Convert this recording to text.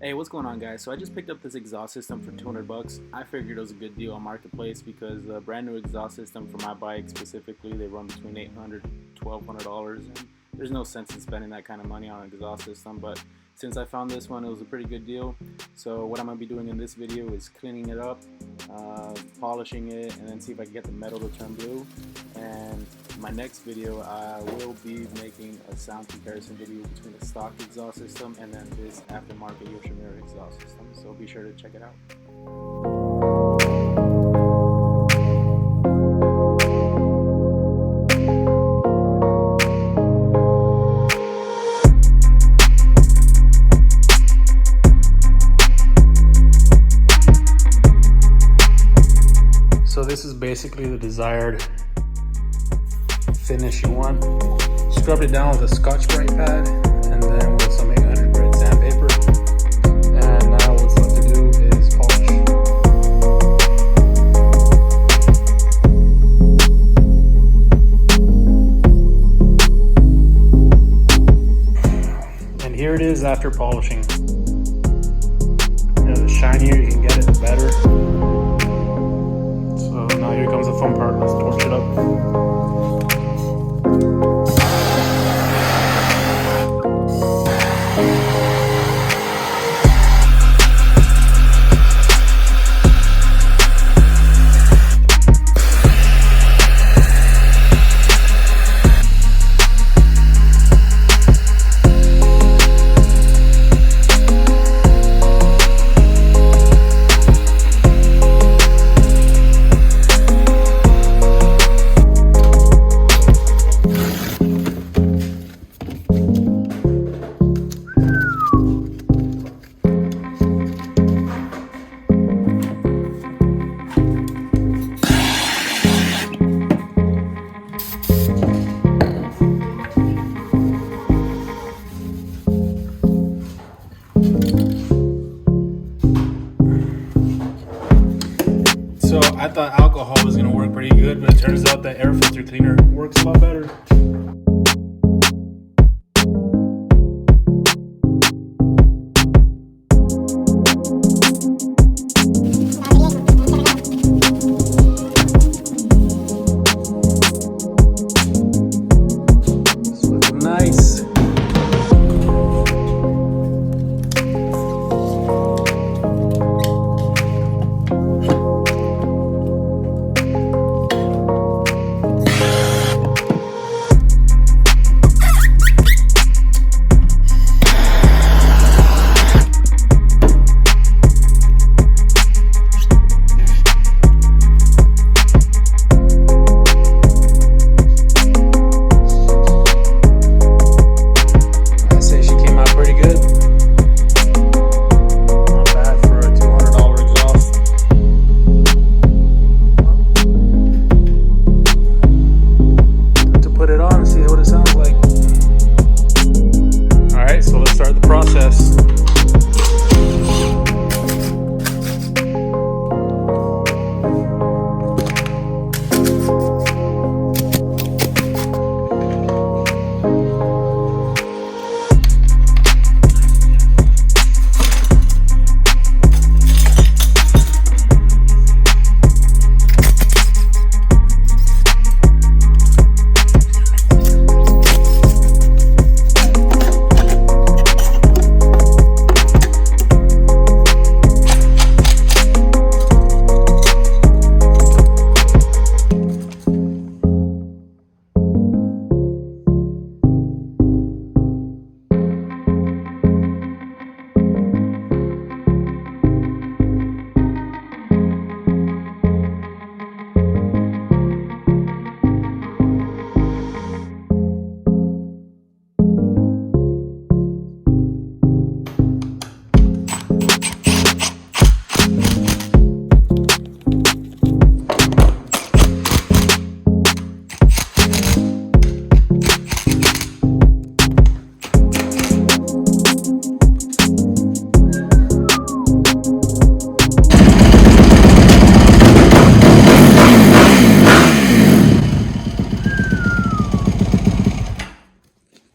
Hey, what's going on, guys? So I just picked up this exhaust system for 200 bucks. I figured it was a good deal on Marketplace because a brand new exhaust system for my bike specifically, they run between $800 to $1,200, and there's no sense in spending that kind of money on an exhaust system. But since I found this one, it was a pretty good deal. So what I'm going to be doing in this video is cleaning it up, polishing it, and then see if I can get the metal to turn blue. And my next video, I will be making a sound comparison video between the stock exhaust system and then this aftermarket Yoshimura exhaust system. So be sure to check it out. So this is basically the desired finish you want. Scrubbed it down with a Scotch-Brite pad and then with some 800 grit sandpaper. And now what's left to do is polish. And here it is after polishing. You know, the shinier you can get it, the better. So now here comes the fun part. Let's torch it up. So I thought alcohol was going to work pretty good, but it turns out that air filter cleaner works a lot better.